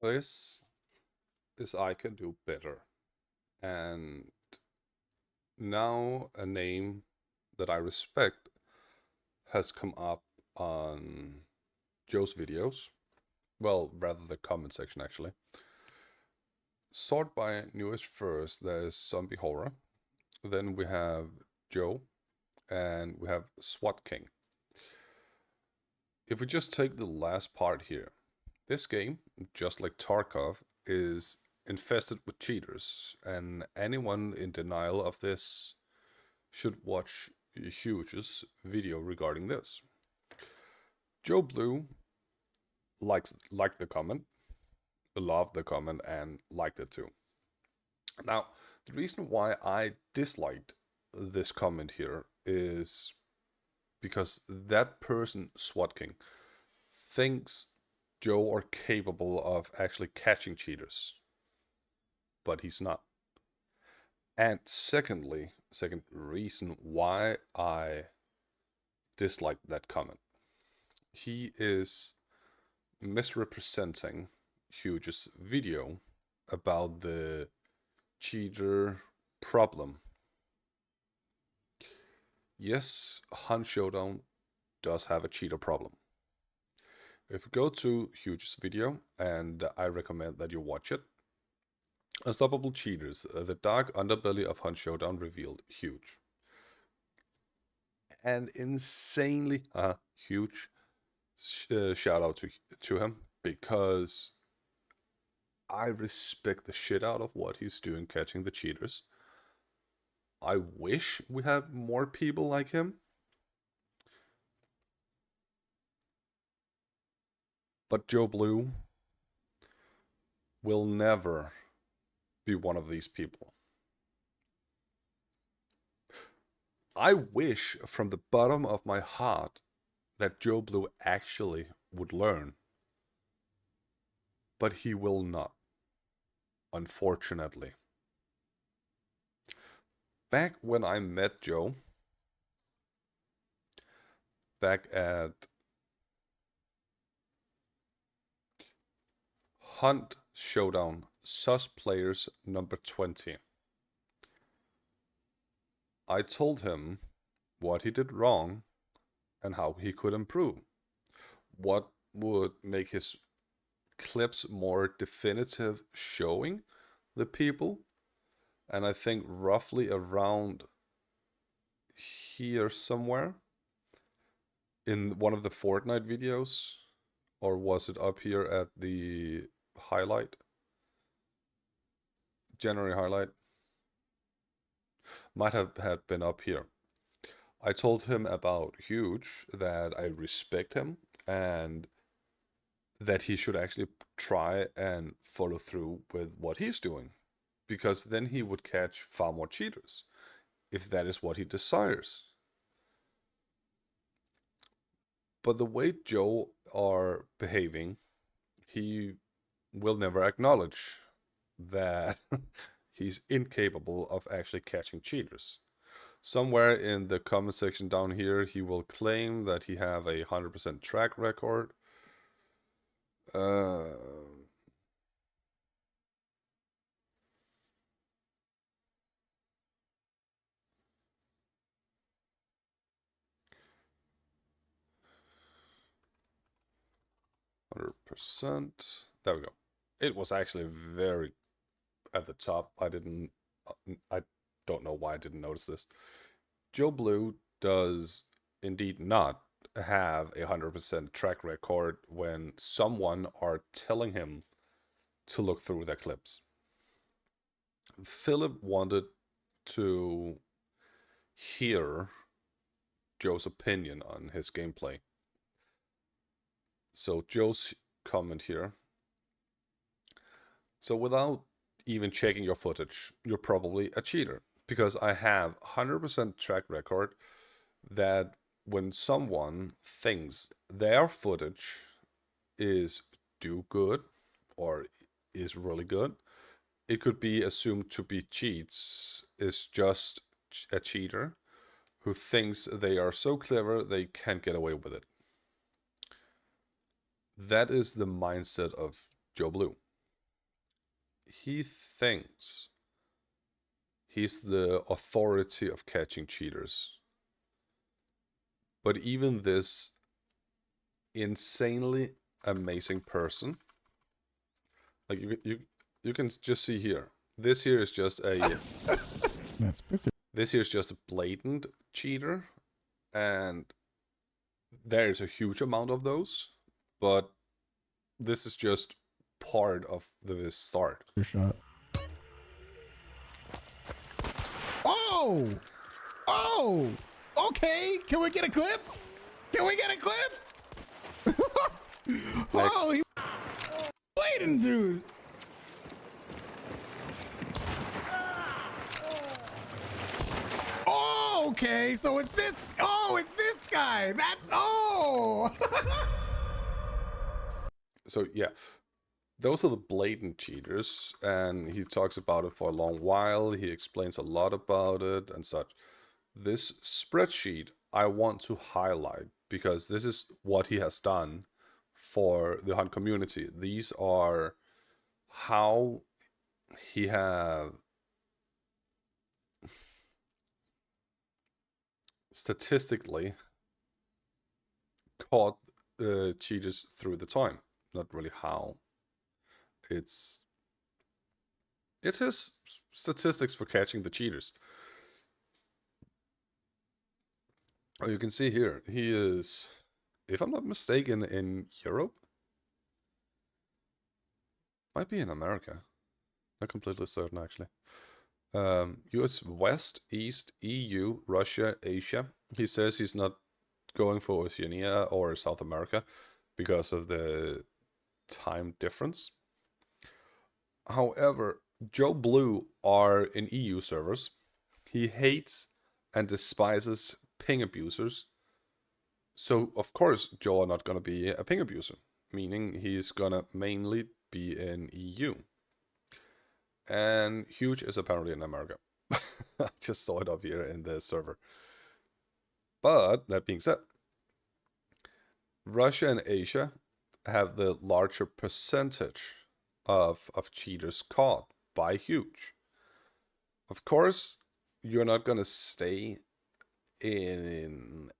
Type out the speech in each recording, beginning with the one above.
This is I can do better. And now a name that I respect has come up on Joe's videos. Well, rather the comment section actually. Sort by newest first, there's Zombie Horror. Then we have Joe, and we have SWAT King. If we just take the last part here, this game, just like Tarkov, is infested with cheaters, and anyone in denial of this should watch Huuge's video regarding this. Joe Blue liked the comment, loved the comment, and liked it too. Now, the reason why I disliked this comment here is because that person, SWAT King, thinks Joe are capable of actually catching cheaters, but he's not. And second reason why I dislike that comment, he is misrepresenting Huuge's video about the cheater problem. Yes, Hunt Showdown does have a cheater problem. If you go to Huuge's video, and I recommend that you watch it, Unstoppable Cheaters, the dark underbelly of Hunt Showdown revealed. Huuge. And insanely huge shout out to him, because I respect the shit out of what he's doing catching the cheaters. I wish we had more people like him. But Joe Blue will never be one of these people. I wish from the bottom of my heart that Joe Blue actually would learn. But he will not, unfortunately. Back when I met Joe, back at Hunt Showdown, Sus Players number 20, I told him what he did wrong and how he could improve. What would make his clips more definitive, showing the people. And I think roughly around here somewhere in one of the Fortnite videos, or was it up here at the highlight? January highlight? Might have had been up here. I told him about Huuge, that I respect him, and that he should actually try and follow through with what he's doing, because then he would catch far more cheaters, if that is what he desires. But the way Joe are behaving, he will never acknowledge that he's incapable of actually catching cheaters. Somewhere in the comment section down here, he will claim that he have a 100% track record. 100%. There we go. It was actually very at the top. I don't know why I didn't notice this. Joe Blue does indeed not have a 100% track record when someone are telling him to look through their clips. Philip wanted to hear Joe's opinion on his gameplay. So Joe's comment here. So without even checking your footage, you're probably a cheater, because I have 100% track record that when someone thinks their footage is do good or is really good, it could be assumed to be cheats, is just a cheater who thinks they are so clever they can't get away with it. That is the mindset of Joe Blue. he thinks he's the authority of catching cheaters. But even this insanely amazing person, like you can just see here. This here is just a this here is just a blatant cheater, and there is a huge amount of those. But this is just part of the start. Your shot. Oh! Oh! Okay, can we get a clip? Can we get a clip? Oh, he blatant, dude. Oh, okay, so it's this. Oh, it's this guy. That's oh. So yeah, those are the blatant cheaters, and he talks about it for a long while. He explains a lot about it and such. This spreadsheet I want to highlight because this is what he has done for the hunt community. These are how he have statistically caught cheaters through the time. Not really how. It's his statistics for catching the cheaters. Oh, you can see here, he is, if I'm not mistaken, in Europe. Might be in America. Not completely certain, actually. US West, East, EU, Russia, Asia. He says he's not going for Oceania or South America because of the time difference. However, Joe Blue are in EU servers. He hates and despises ping abusers. So, of course, Joe are not going to be a ping abuser, meaning he's going to mainly be in EU. And Huuge is apparently in America. I just saw it up here in the server. But, that being said, Russia and Asia have the larger percentage of cheaters caught by Huuge. Of course, you're not going to stay in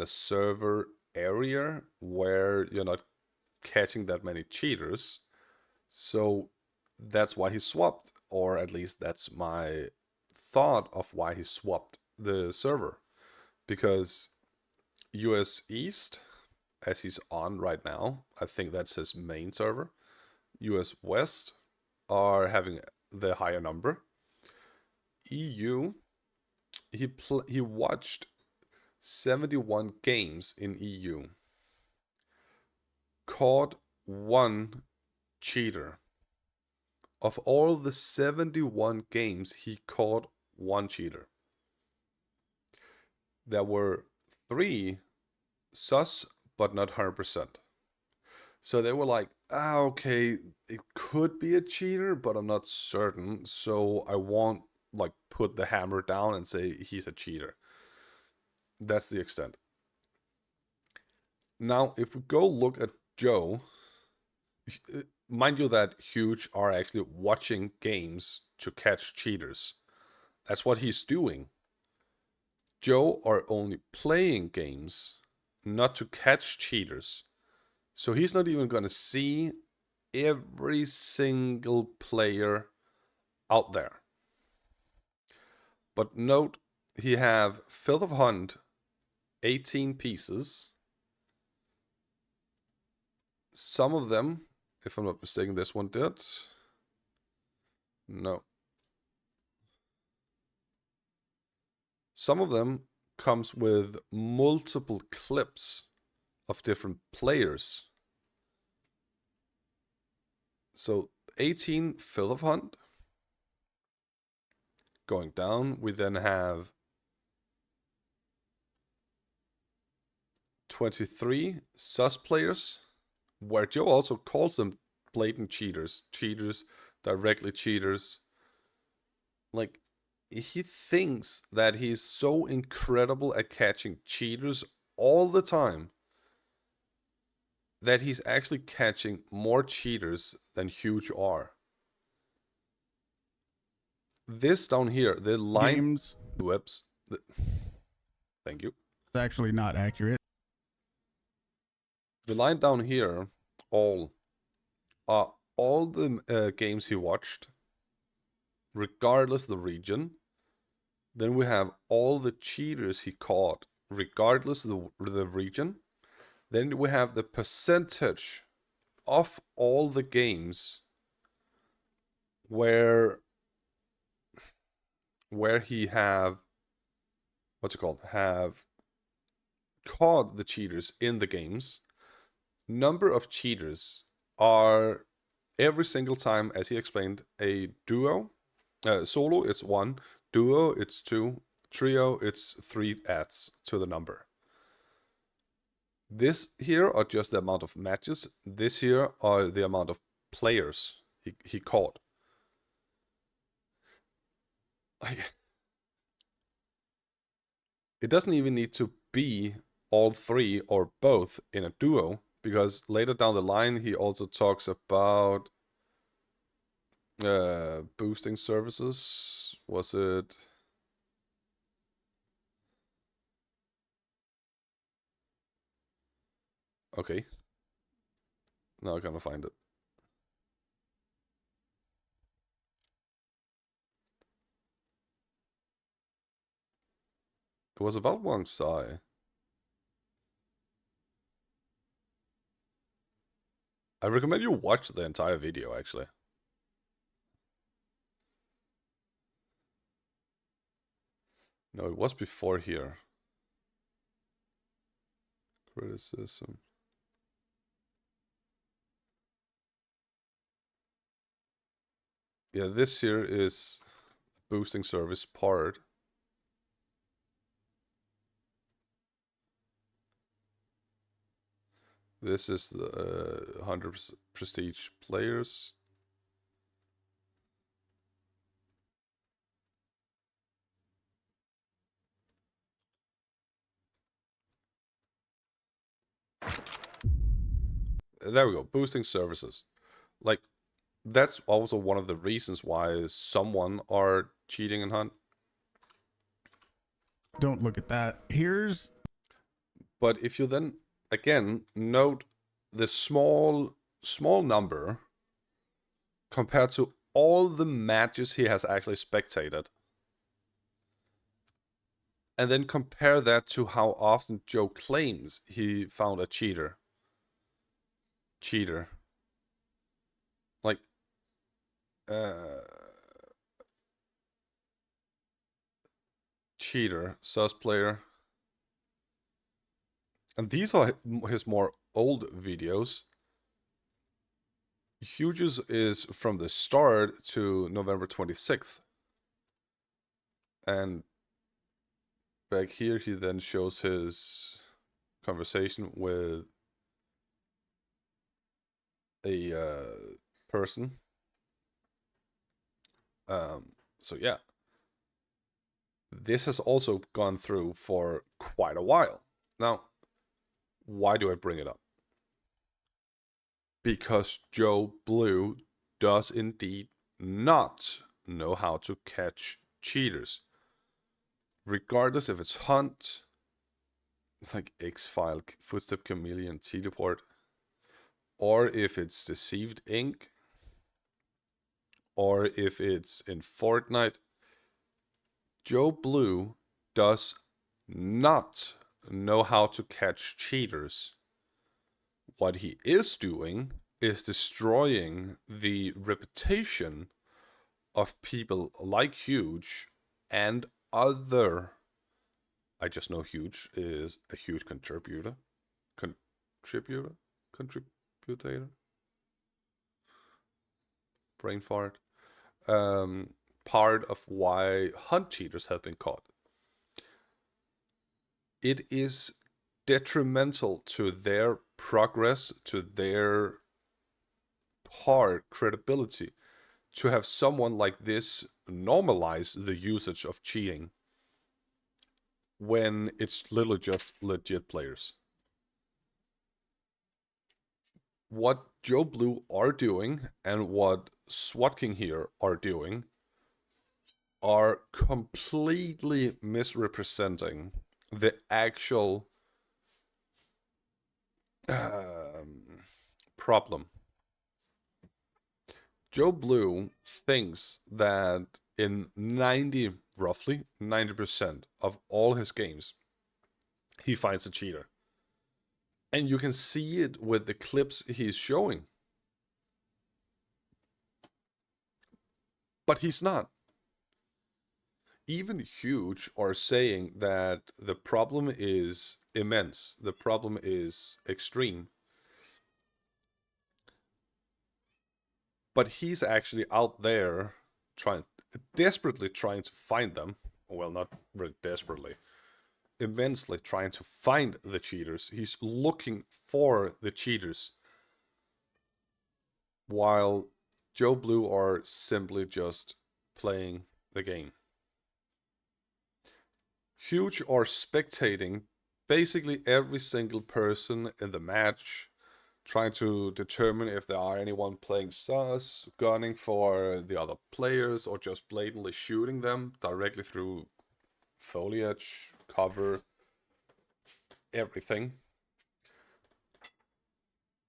a server area where you're not catching that many cheaters. So that's why he swapped, or at least that's my thought of why he swapped the server. Because US East, as he's on right now, I think that's his main server. US West are having the higher number. EU, he watched 71 games in EU. Caught one cheater. Of all the 71 games, he caught one cheater. There were 3 sus, but not 100%. So they were like, okay, it could be a cheater, but I'm not certain. So I won't like put the hammer down and say he's a cheater. That's the extent. Now, if we go look at Joe, mind you that Huuge are actually watching games to catch cheaters. That's what he's doing. Joe are only playing games, not to catch cheaters. So he's not even going to see every single player out there. But note, he have Filth of Hunt, 18 pieces. Some of them, if I'm not mistaken, this one did. No. Some of them comes with multiple clips of different players. So 18 Filth of Hunt. Going down, we then have 23 sus players, where Joe also calls them blatant cheaters. Cheaters, directly cheaters. Like, he thinks that he's so incredible at catching cheaters all the time that he's actually catching more cheaters than Huuge are. This down here, the line... Games. Whoops. Thank you. It's actually not accurate. The line down here, all the games he watched, regardless the region. Then we have all the cheaters he caught, regardless the region. Then we have the percentage of all the games where he have have caught the cheaters in the games. Number of cheaters are every single time, as he explained, a duo. Solo it's 1, duo it's 2, trio it's 3 adds to the number. This here are just the amount of matches. This here are the amount of players he caught. Like, it doesn't even need to be all 3 or both in a duo, because later down the line he also talks about boosting services. Was it... Okay. Now I gotta find it. It was about Wang Sai. I recommend you watch the entire video, actually. No, it was before here. Criticism. Yeah, this here is the boosting service part. This is the 100 prestige players. There we go, boosting services. Like, that's also one of the reasons why someone are cheating in Hunt. Don't look at that. Here's... But if you then, again, note the small number compared to all the matches he has actually spectated, and then compare that to how often Joe claims he found a cheater. Like, cheater, sus player. And these are his more old videos. Huuge's is from the start to November 26th. And back here he then shows his conversation with a person. So yeah. This has also gone through for quite a while. Now, why do I bring it up? Because Joe Blue does indeed not know how to catch cheaters. Regardless if it's Hunt, like X-File, Footstep Chameleon, Teleport, or if it's Deceived Ink, or if it's in Fortnite, Joe Blue does not know how to catch cheaters. What he is doing is destroying the reputation of people like Huuge and other... I just know Huuge is a huge contributor. Brain fart. Part of why Hunt cheaters have been caught. It is detrimental to their progress, to their credibility, to have someone like this normalize the usage of cheating when it's literally just legit players. what Joe Blue are doing and what SWAT King here are doing are completely misrepresenting the actual problem. Joe Blue thinks that in roughly 90% of all his games, he finds a cheater. And you can see it with the clips he's showing. But he's not. Even Huuge are saying that the problem is immense, the problem is extreme. But he's actually out there desperately trying to find them. Well, not really desperately, immensely trying to find the cheaters. He's looking for the cheaters, while Joe Blue are simply just playing the game. Huuge are spectating basically every single person in the match, trying to determine if there are anyone playing sus, gunning for the other players, or just blatantly shooting them directly through foliage, cover, everything.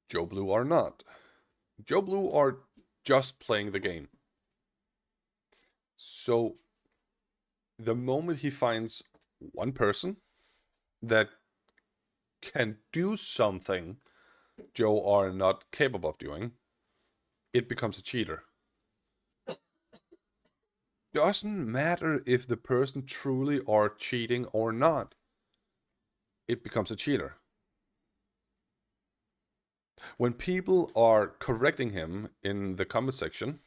Joe Blue are not. Joe Blue are just playing the game. So the moment he finds one person that can do something Joe are not capable of doing, it becomes a cheater. Doesn't matter if the person truly are cheating or not. It becomes a cheater. When people are correcting him in the comment section,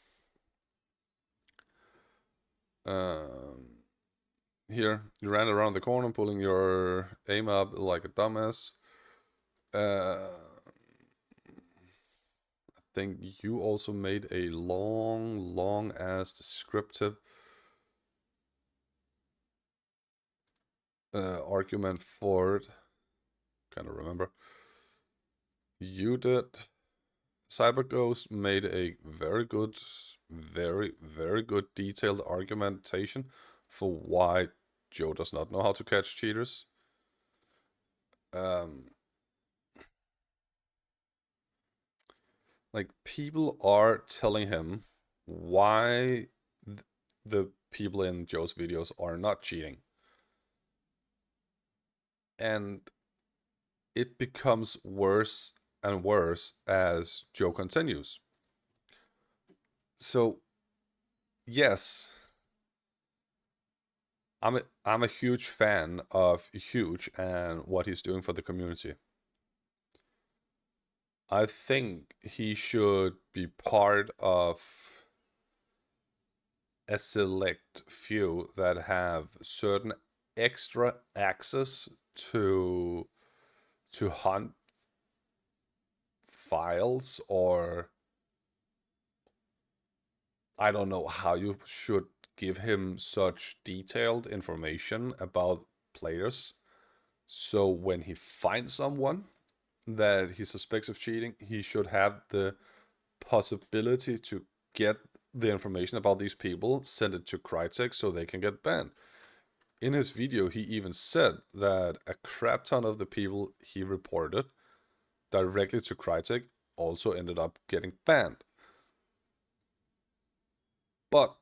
here, you ran around the corner pulling your aim up like a dumbass. I think you also made a long ass descriptive argument for it. Kind of remember. You did. Cyber Ghost made a very good, very good detailed argumentation for why Joe does not know how to catch cheaters. Like, people are telling him why the people in Joe's videos are not cheating. And it becomes worse and worse as Joe continues. So, yes, I'm a huge fan of Huuge and what he's doing for the community. I think he should be part of a select few that have certain extra access to hunt files, or I don't know how you should give him such detailed information about players. So when he finds someone that he suspects of cheating, he should have the possibility to get the information about these people, send it to Crytek so they can get banned. In his video, he even said that a crap ton of the people he reported directly to Crytek also ended up getting banned. But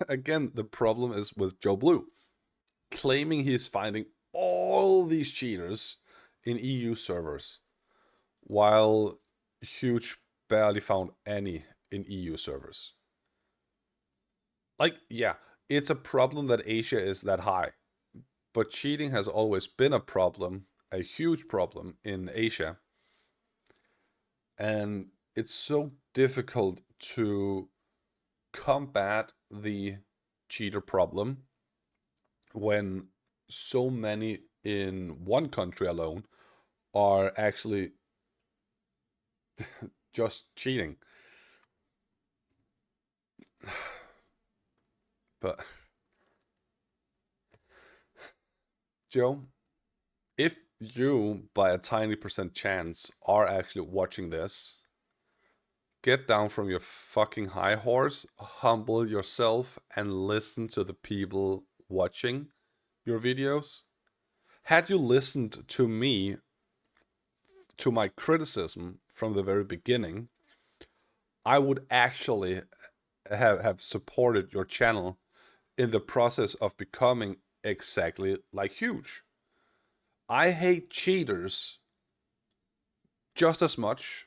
again, the problem is with Joe Blue, claiming he's finding all these cheaters in EU servers, while Huuge barely found any in EU servers. Like, yeah, it's a problem that Asia is that high, but cheating has always been a problem, a huge problem in Asia. And it's so difficult to combat the cheater problem when so many in one country alone are actually just cheating. But Joe, if you by a tiny percent chance are actually watching this, get down from your fucking high horse, humble yourself, and listen to the people watching your videos. Had you listened to me, to my criticism from the very beginning, I would actually have supported your channel in the process of becoming exactly like Huuge. I hate cheaters just as much,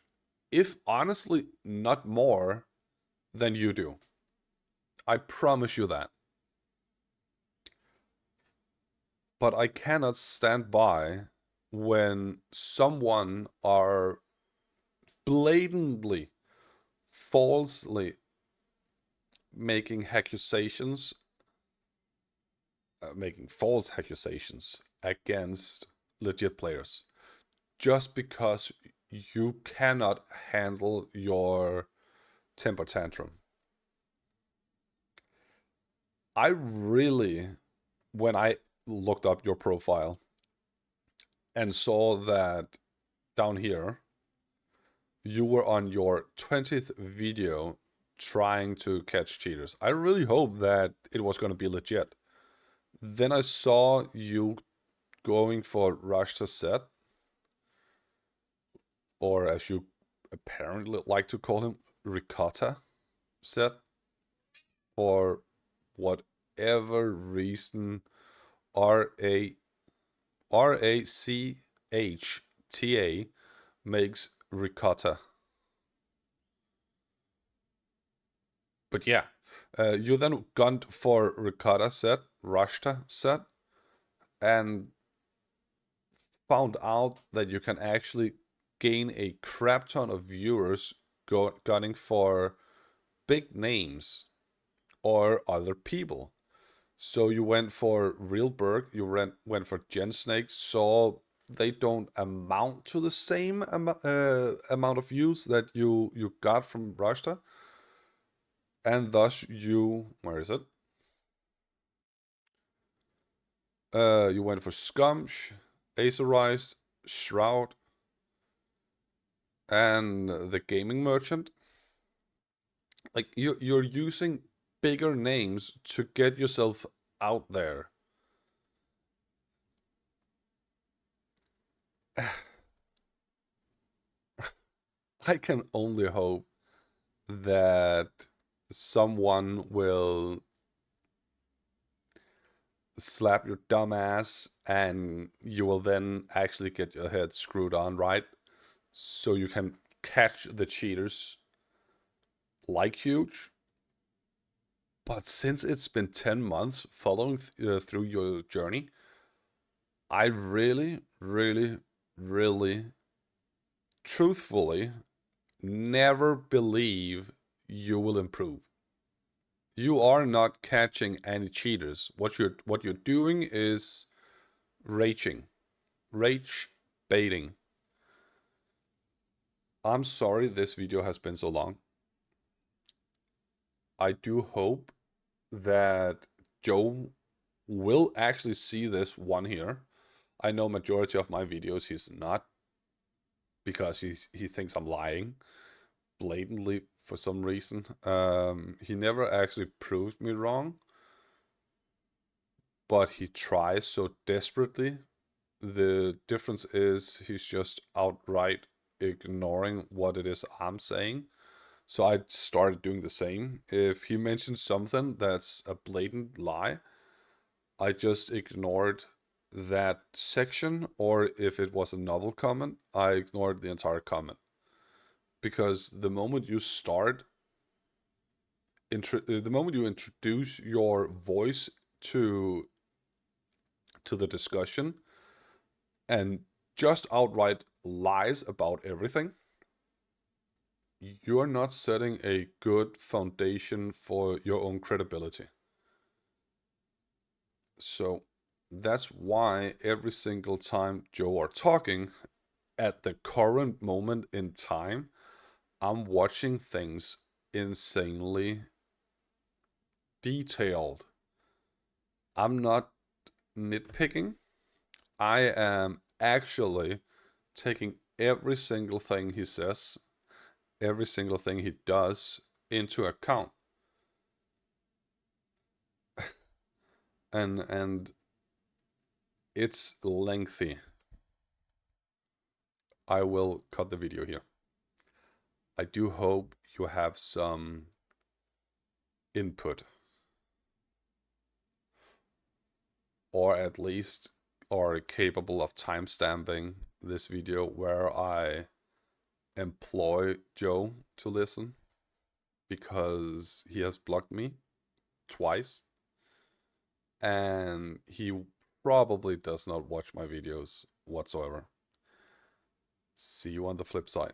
if honestly not more, than you do. I promise you that. But I cannot stand by when someone are blatantly, falsely making false accusations against legit players just because you cannot handle your temper tantrum. I really, when I looked up your profile and saw that down here, you were on your 20th video trying to catch cheaters. I really hope that it was going to be legit. Then I saw you going for rush to set, or as you apparently like to call him, ricotta set, for whatever reason. RACHTA makes ricotta. But yeah, you then gunned for ricotta set, rashta set, and found out that you can actually gain a crap ton of viewers gunning for big names or other people. So you went for Real Berg, you went for Gen Snake, so they don't amount to the same amount of views that you got from Rashta. And thus where is it? You went for Scumsh, Aetherized, Shroud, and the Gaming Merchant. Like you're using bigger names to get yourself out there. I can only hope that someone will slap your dumb ass and you will then actually get your head screwed on right so you can catch the cheaters like Huuge. But since it's been 10 months following through your journey, I really, really, really, truthfully never believe you will improve. You are not catching any cheaters. What you're doing is raging, rage baiting. I'm sorry this video has been so long. I do hope that Joe will actually see this one here. I know majority of my videos he's not, because he thinks I'm lying blatantly for some reason. He never actually proved me wrong, but he tries so desperately. The difference is he's just outright ignoring what it is I'm saying. So I started doing the same. If he mentions something that's a blatant lie, I just ignored that section, or if it was a novel comment, I ignored the entire comment. Because the moment you the moment you introduce your voice to the discussion and just outright lies about everything, you're not setting a good foundation for your own credibility. So that's why every single time Joe are talking, at the current moment in time, I'm watching things insanely detailed. I'm not nitpicking. I am actually taking every single thing he says every single thing he does into account. And it's lengthy. I will cut the video here. I do hope you have some input, or at least are capable of timestamping this video where I employ Joe to listen, because he has blocked me twice and he probably does not watch my videos whatsoever. See you on the flip side.